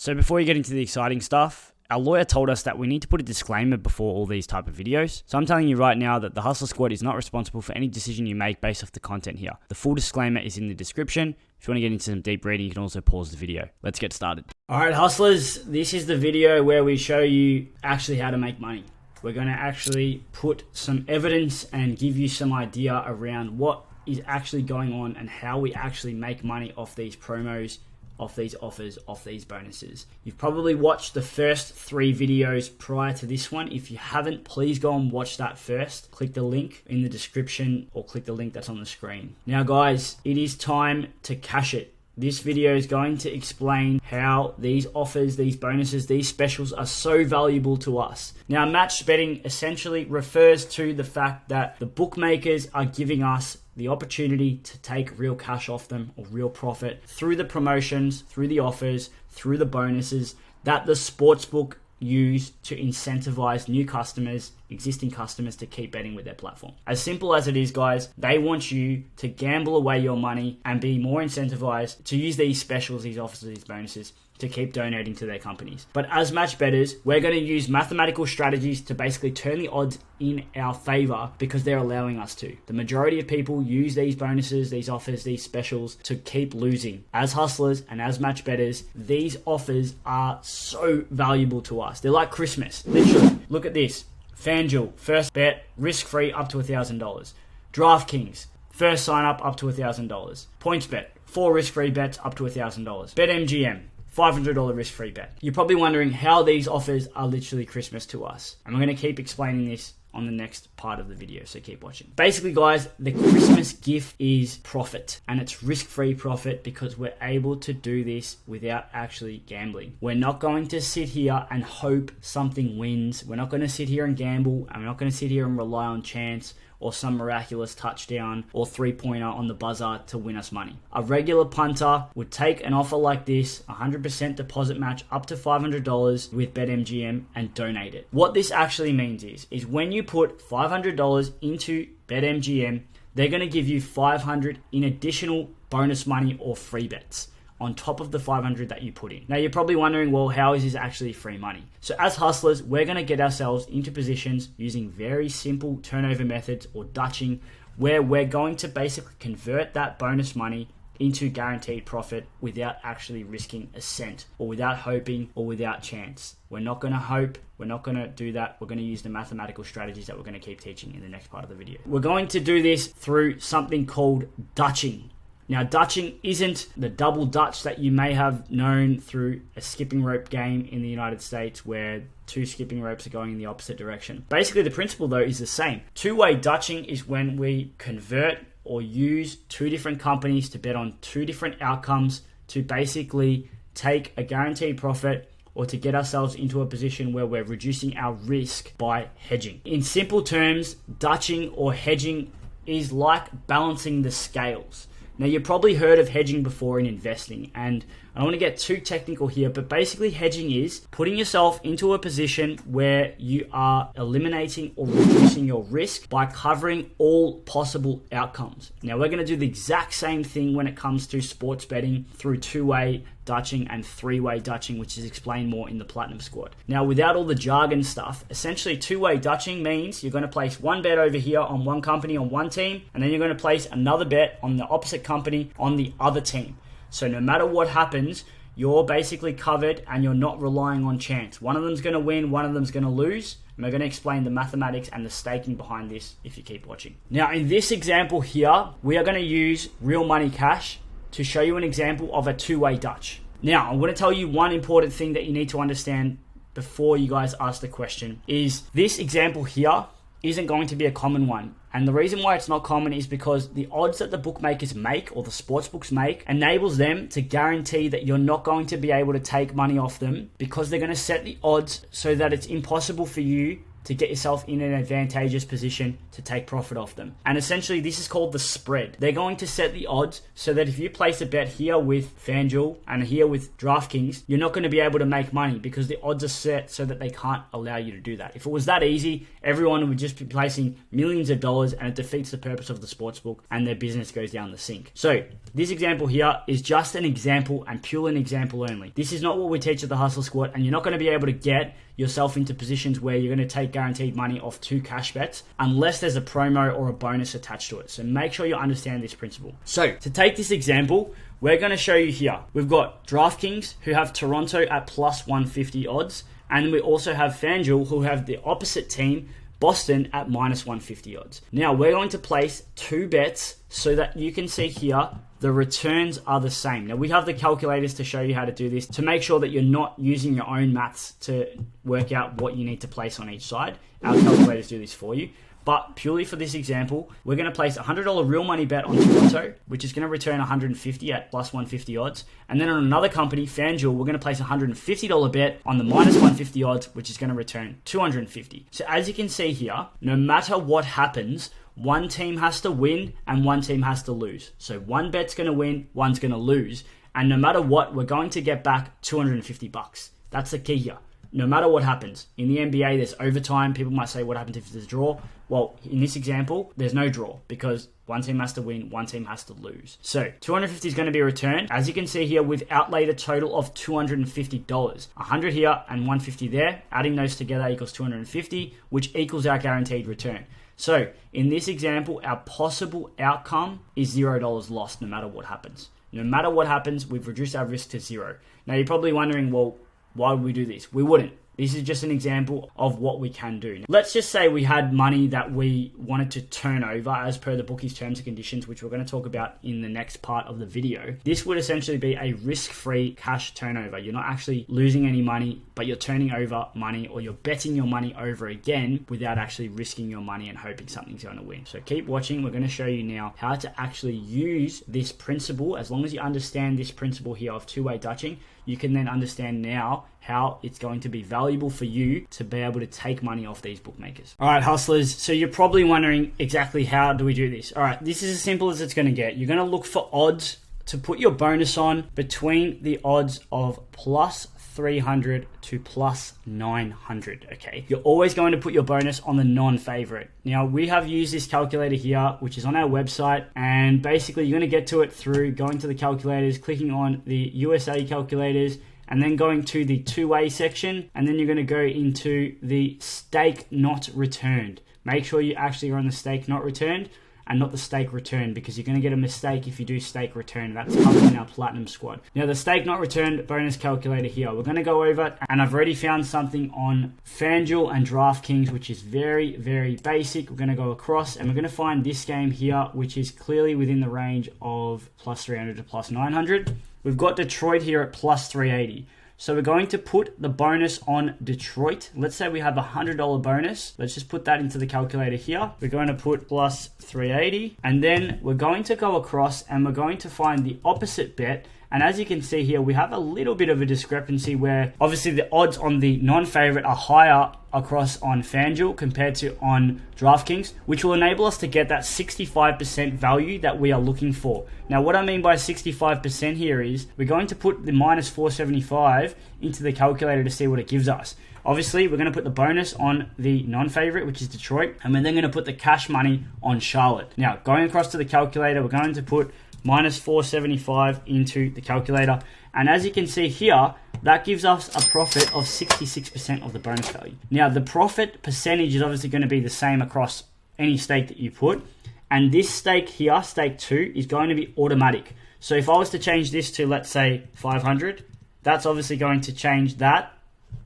So before you get into the exciting stuff, our lawyer told us that we need to put a disclaimer before all these type of videos. So I'm telling you right now that the Hussla Squad is not responsible for any decision you make based off the content here. The full disclaimer is in the description. If you want to get into some deep reading, you can also pause the video. Let's get started. All right, hustlers, this is the video where we show you actually how to make money. We're going to actually put some evidence and give you some idea around what is actually going on and how we actually make money off these promos, off these offers, off these bonuses. You've probably watched the first 3 videos prior to this one. If you haven't, please go and watch that first. Click the link in the description or click the link that's on the screen. Now guys, it is time to cash it. This video is going to explain how these offers, these bonuses, these specials are so valuable to us. Now, match betting essentially refers to the fact that the bookmakers are giving us the opportunity to take real cash off them or real profit through the promotions, through the offers, through the bonuses that the sportsbook use to incentivize new customers, existing customers to keep betting with their platform. As simple as it is, guys, they want you to gamble away your money and be more incentivized to use these specials, these offers, these bonuses to keep donating to their companies. But as match bettors, we're going to use mathematical strategies to basically turn the odds in our favor because they're allowing us to. The majority of people use these bonuses, these offers, these specials to keep losing. As hustlers and as match bettors, these offers are so valuable to us. They're like Christmas. Literally, look at this. FanDuel, first bet, risk-free up to $1,000. DraftKings, first sign-up up to $1,000. PointsBet, 4 risk-free bets up to $1,000. BetMGM, $500 risk-free bet. You're probably wondering how these offers are literally Christmas to us. And I'm going to keep explaining this on the next part of the video, so keep watching. Basically, guys, the Christmas gift is profit, and it's risk-free profit because we're able to do this without actually gambling. We're not going to sit here and hope something wins. We're not going to sit here and gamble, and we're not going to sit here and rely on chance or some miraculous touchdown or 3-pointer on the buzzer to win us money. A regular punter would take an offer like this, 100% deposit match up to $500 with BetMGM and donate it. What this actually means is when you put $500 into BetMGM, they're going to give you $500 in additional bonus money or free bets on top of the $500 that you put in. Now you're probably wondering, well, how is this actually free money? So as hustlers, we're gonna get ourselves into positions using very simple turnover methods or Dutching, where we're going to basically convert that bonus money into guaranteed profit without actually risking a cent or without hoping or without chance. We're not gonna hope, we're not gonna do that. We're gonna use the mathematical strategies that we're gonna keep teaching in the next part of the video. We're going to do this through something called Dutching. Now, Dutching isn't the double Dutch that you may have known through a skipping rope game in the United States where 2 skipping ropes are going in the opposite direction. Basically, the principle, though, is the same. Two-way Dutching is when we convert or use 2 different companies to bet on 2 different outcomes to basically take a guaranteed profit or to get ourselves into a position where we're reducing our risk by hedging. In simple terms, Dutching or hedging is like balancing the scales. Now, you've probably heard of hedging before in investing, and I don't want to get too technical here, but basically hedging is putting yourself into a position where you are eliminating or reducing your risk by covering all possible outcomes. Now, we're going to do the exact same thing when it comes to sports betting through 2-way Dutching and 3-way Dutching, which is explained more in the Platinum Squad. Now, without all the jargon stuff, essentially 2-way Dutching means you're going to place one bet over here on one company on one team, and then you're going to place another bet on the opposite company on the other team. So no matter what happens, you're basically covered and you're not relying on chance. One of them's going to win, one of them's going to lose. And we're going to explain the mathematics and the staking behind this if you keep watching. Now, in this example here, we are going to use real money cash to show you an example of a 2-way Dutch. Now, I'm going to tell you one important thing that you need to understand before you guys ask the question is this example here isn't going to be a common one. And the reason why it's not common is because the odds that the bookmakers make or the sportsbooks make enables them to guarantee that you're not going to be able to take money off them because they're going to set the odds so that it's impossible for you to get yourself in an advantageous position to take profit off them. And essentially this is called the spread. They're going to set the odds so that if you place a bet here with FanDuel and here with DraftKings, you're not going to be able to make money because the odds are set so that they can't allow you to do that. If it was that easy, everyone would just be placing millions of dollars and it defeats the purpose of the sportsbook and their business goes down the sink. So this example here is just an example and purely an example only. This is not what we teach at the Hussla Squad, and you're not going to be able to get yourself into positions where you're going to take guaranteed money off 2 cash bets unless there's a promo or a bonus attached to it. So make sure you understand this principle. So to take this example, we're going to show you here. We've got DraftKings who have Toronto at plus 150 odds, and we also have FanDuel who have the opposite team, Boston, at minus 150 odds. Now we're going to place 2 bets so that you can see here the returns are the same. Now we have the calculators to show you how to do this to make sure that you're not using your own maths to work out what you need to place on each side. Our calculators do this for you. But purely for this example, we're going to place a $100 real money bet on Toronto, which is going to return 150 at plus 150 odds. And then on another company, FanDuel, we're going to place a $150 bet on the minus 150 odds, which is going to return 250. So as you can see here, no matter what happens, one team has to win and one team has to lose. So one bet's going to win, one's going to lose. And no matter what, we're going to get back $250. That's the key here. No matter what happens. In the NBA, there's overtime. People might say, what happens if there's a draw? Well, in this example, there's no draw because one team has to win, one team has to lose. So 250 is going to be returned. As you can see here, we've outlaid a total of $250. 100 here and 150 there. Adding those together equals 250, which equals our guaranteed return. So in this example, our possible outcome is $0 lost no matter what happens. No matter what happens, we've reduced our risk to 0. Now you're probably wondering, well, why would we do this? We wouldn't. This is just an example of what we can do. Let's just say we had money that we wanted to turn over as per the bookie's terms and conditions, which we're going to talk about in the next part of the video. This would essentially be a risk-free cash turnover. You're not actually losing any money, but you're turning over money or you're betting your money over again without actually risking your money and hoping something's going to win. So keep watching. We're going to show you now how to actually use this principle. As long as you understand this principle here of two-way Dutching, you can then understand now how it's going to be valuable for you to be able to take money off these bookmakers. All right, hustlers. So you're probably wondering exactly how do we do this? All right, this is as simple as it's going to get. You're going to look for odds to put your bonus on between the odds of plus 300 to plus 900, okay? You're always going to put your bonus on the non-favorite. Now, we have used this calculator here, which is on our website, and basically you're going to get to it through going to the calculators, clicking on the USA calculators, and then going to the two-way section, and then you're going to go into the stake not returned. Make sure you actually are on the stake not returned and not the stake returned, because you're going to get a mistake if you do stake return. That's covered in our Platinum Squad. Now, the stake not returned bonus calculator here, we're going to go over, and I've already found something on FanDuel and DraftKings, which is very, very basic. We're going to go across, and we're going to find this game here, which is clearly within the range of plus 300 to plus 900. We've got Detroit here at plus 380. So we're going to put the bonus on Detroit. Let's say we have a $100 bonus. Let's just put that into the calculator here. We're going to put plus 380. And then we're going to go across and we're going to find the opposite bet. And as you can see here, we have a little bit of a discrepancy where obviously the odds on the non-favorite are higher across on FanDuel compared to on DraftKings, which will enable us to get that 65% value that we are looking for. Now, what I mean by 65% here is we're going to put the minus 475 into the calculator to see what it gives us. Obviously, we're going to put the bonus on the non-favorite, which is Detroit, and we're then going to put the cash money on Charlotte. Now, going across to the calculator, we're going to put minus 475 into the calculator. And as you can see here, that gives us a profit of 66% of the bonus value. Now, the profit percentage is obviously going to be the same across any stake that you put. And this stake here, stake 2, is going to be automatic. So if I was to change this to, let's say, 500, that's obviously going to change that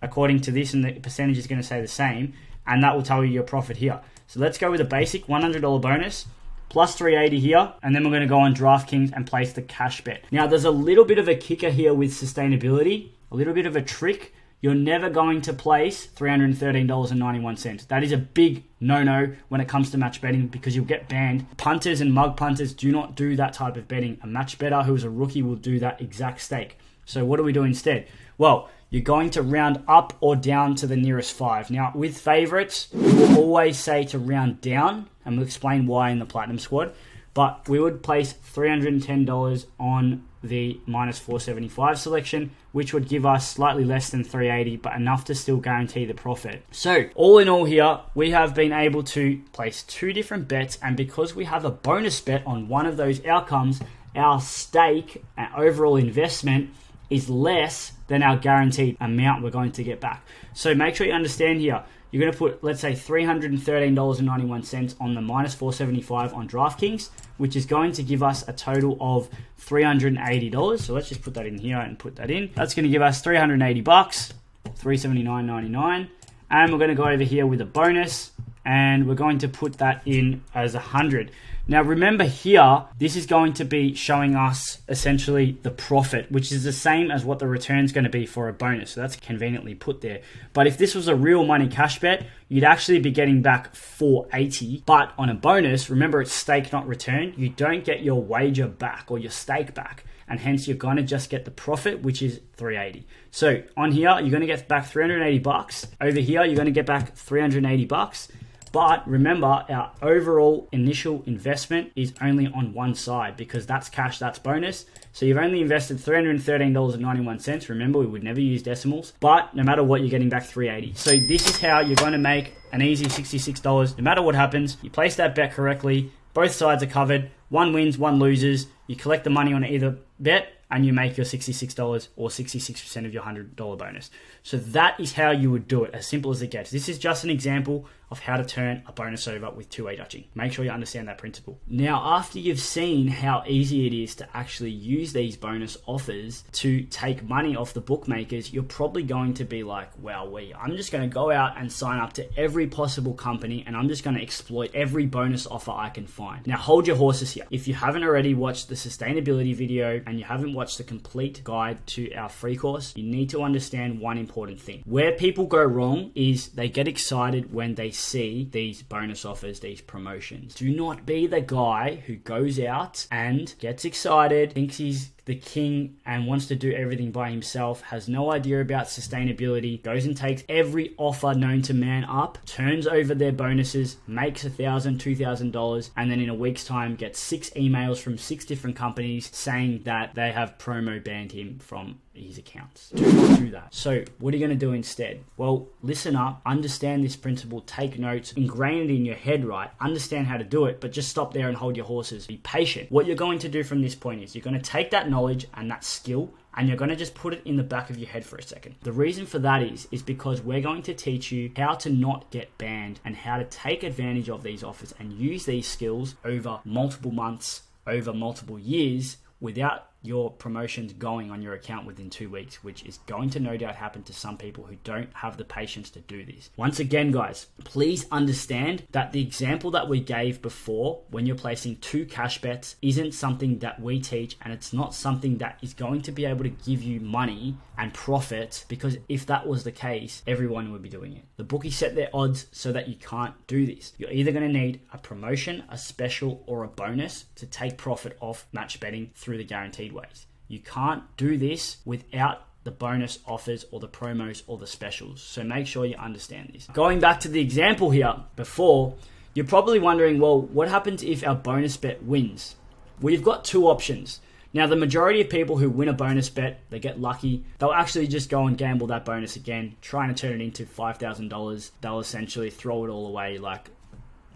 according to this, and the percentage is going to stay the same. And that will tell you your profit here. So let's go with a basic $100 bonus. Plus 380 here, and then we're going to go on DraftKings and place the cash bet. Now, there's a little bit of a kicker here with sustainability, a little bit of a trick. You're never going to place $313.91. That is a big no-no when it comes to match betting because you'll get banned. Punters and mug punters do not do that type of betting. A match bettor who is a rookie will do that exact stake. So what do we do instead? Well, you're going to round up or down to the nearest 5. Now, with favorites, we will always say to round down, and we'll explain why in the Platinum Squad, but we would place $310 on the minus 475 selection, which would give us slightly less than 380, but enough to still guarantee the profit. So all in all here, we have been able to place 2 different bets, and because we have a bonus bet on one of those outcomes, our stake and overall investment is less than our guaranteed amount we're going to get back. So make sure you understand here, you're going to put, let's say, $313.91 on the minus 475 on DraftKings, which is going to give us a total of $380. So let's just put that in here and put that in. That's going to give us $380, $379.99. And we're going to go over here with a bonus, and we're going to put that in as 100. Now remember here, this is going to be showing us essentially the profit, which is the same as what the return is going to be for a bonus. So that's conveniently put there. But if this was a real money cash bet, you'd actually be getting back $480. But on a bonus, remember it's stake, not return. You don't get your wager back or your stake back. And hence you're going to just get the profit, which is $380. So on here, you're going to get back $380. Over here, you're going to get back $380. But remember, our overall initial investment is only on one side because that's cash, that's bonus. So you've only invested $313.91. Remember, we would never use decimals. But no matter what, you're getting back $380. So this is how you're going to make an easy $66. No matter what happens, you place that bet correctly. Both sides are covered. One wins, one loses. You collect the money on either bet and you make your $66 or 66% of your $100 bonus. So that is how you would do it, as simple as it gets. This is just an example of how to turn a bonus over with two-way Dutching. Make sure you understand that principle. Now, after you've seen how easy it is to actually use these bonus offers to take money off the bookmakers, you're probably going to be like, well, I'm just going to go out and sign up to every possible company and I'm just going to exploit every bonus offer I can find. Now, hold your horses here. If you haven't already watched the sustainability video and you haven't watched the complete guide to our free course, you need to understand one important thing. Where people go wrong is they get excited when they see these bonus offers, these promotions. Do not be the guy who goes out and gets excited, thinks he's the king and wants to do everything by himself, has no idea about sustainability, goes and takes every offer known to man up, turns over their bonuses, makes $1,000, $2,000, and then in a week's time gets 6 emails from 6 different companies saying that they have promo banned him from his accounts. Do not do that. So what are you going to do instead? Well, listen up, understand this principle, take notes, ingrain it in your head, right? Understand how to do it, but just stop there and hold your horses. Be patient. What you're going to do from this point is you're going to take that knowledge and that skill and you're going to just put it in the back of your head for a second. The reason for that is because we're going to teach you how to not get banned and how to take advantage of these offers and use these skills over multiple months, over multiple years, without your promotions going on your account within 2 weeks, which is going to no doubt happen to some people who don't have the patience to do this. Once again, guys, please understand that the example that we gave before when you're placing 2 cash bets isn't something that we teach, and it's not something that is going to be able to give you money and profit, because if that was the case, everyone would be doing it. The bookies set their odds so that you can't do this. You're either going to need a promotion, a special, or a bonus to take profit off match betting through the guaranteed ways. You can't do this without the bonus offers or the promos or the specials. So make sure you understand this. Going back to the example here before, you're probably wondering, well, what happens if our bonus bet wins? We've got 2 options. Now, the majority of people who win a bonus bet, they get lucky. They'll actually just go and gamble that bonus again, trying to turn it into $5,000. They'll essentially throw it all away like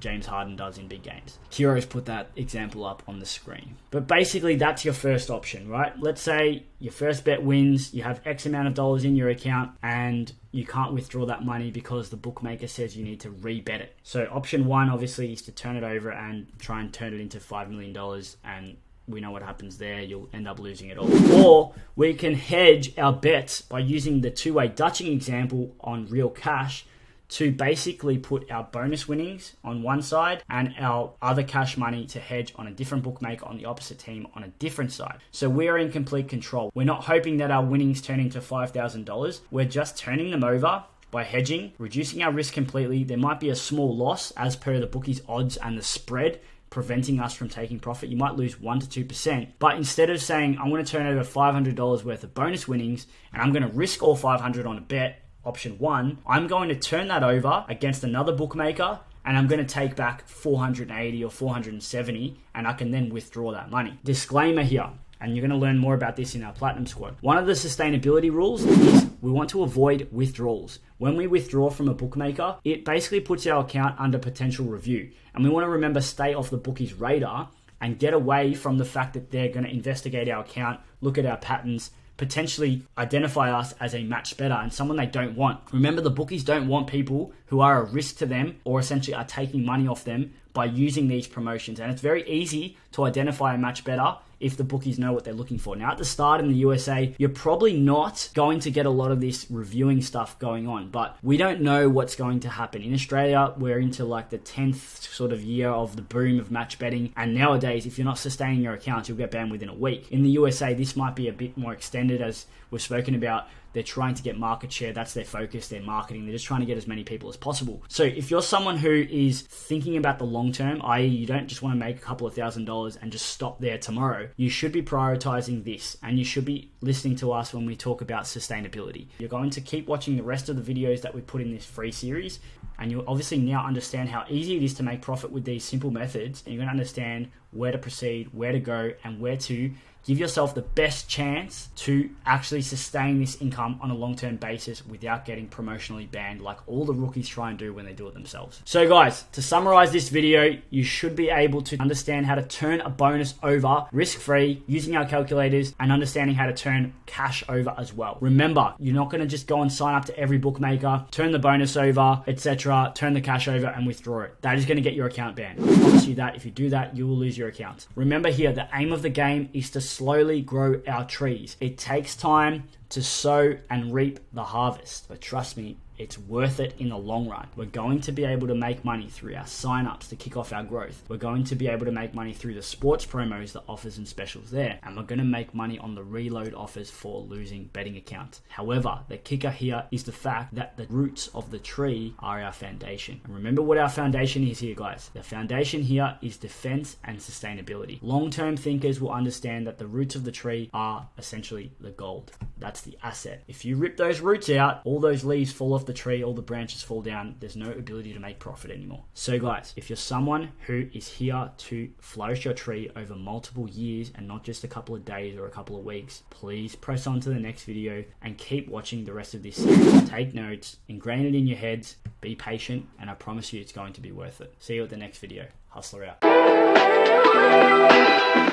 James Harden does in big games. Heroes put that example up on the screen. But basically, that's your first option, right? Let's say your first bet wins, you have X amount of dollars in your account, and you can't withdraw that money because the bookmaker says you need to rebet it. So option 1, obviously, is to turn it over and try and turn it into $5 million, and we know what happens there. You'll end up losing it all. Or we can hedge our bets by using the two-way Dutching example on real cash to basically put our bonus winnings on one side and our other cash money to hedge on a different bookmaker on the opposite team on a different side. So we're in complete control. We're not hoping that our winnings turn into $5,000. We're just turning them over by hedging, reducing our risk completely. There might be a small loss as per the bookies' odds and the spread, preventing us from taking profit. You might lose 1 to 2%, but instead of saying, I'm going to turn over $500 worth of bonus winnings and I'm going to risk all 500 on a bet, option 1, I'm going to turn that over against another bookmaker and I'm going to take back 480 or 470 and I can then withdraw that money. Disclaimer here, and you're going to learn more about this in our Platinum Squad. One of the sustainability rules is we want to avoid withdrawals. When we withdraw from a bookmaker, it basically puts our account under potential review. And we want to remember, stay off the bookie's radar and get away from the fact that they're going to investigate our account, look at our patterns, potentially identify us as a match better and someone they don't want. Remember, the bookies don't want people who are a risk to them or essentially are taking money off them by using these promotions. And it's very easy to identify a match better if the bookies know what they're looking for. Now, at the start in the USA, you're probably not going to get a lot of this reviewing stuff going on, but we don't know what's going to happen. In Australia, we're into like the 10th sort of year of the boom of match betting, and nowadays, if you're not sustaining your accounts, you'll get banned within a week. In the USA, this might be a bit more extended, as we've spoken about. They're trying to get market share. That's their focus, their marketing. They're just trying to get as many people as possible. So if you're someone who is thinking about the long term, i.e. you don't just want to make a couple of $1,000s and just stop there tomorrow, you should be prioritizing this, and you should be listening to us when we talk about sustainability. You're going to keep watching the rest of the videos that we put in this free series, and you'll obviously now understand how easy it is to make profit with these simple methods, and you're going to understand where to proceed, where to go, and where to give yourself the best chance to actually sustain this income on a long-term basis without getting promotionally banned like all the rookies try and do when they do it themselves. So guys, to summarize this video, you should be able to understand how to turn a bonus over risk-free using our calculators and understanding how to turn cash over as well. Remember, you're not going to just go and sign up to every bookmaker, turn the bonus over, etc., turn the cash over and withdraw it. That is going to get your account banned. I promise you that if you do that, you will lose your account. Remember here, the aim of the game is to slowly grow our trees. It takes time to sow and reap the harvest, but trust me, it's worth it in the long run. We're going to be able to make money through our signups to kick off our growth. We're going to be able to make money through the sports promos, the offers and specials there. And we're going to make money on the reload offers for losing betting accounts. However, the kicker here is the fact that the roots of the tree are our foundation. And remember what our foundation is here, guys. The foundation here is defense and sustainability. Long-term thinkers will understand that the roots of the tree are essentially the gold. That's the asset. If you rip those roots out, all those leaves fall off the tree, all the branches fall down, there's no ability to make profit anymore. So guys, if you're someone who is here to flourish your tree over multiple years and not just a couple of days or a couple of weeks, please press on to the next video and keep watching the rest of this series. Take notes, ingrain it in your heads, be patient, and I promise you it's going to be worth it. See you at the next video. Hussla out.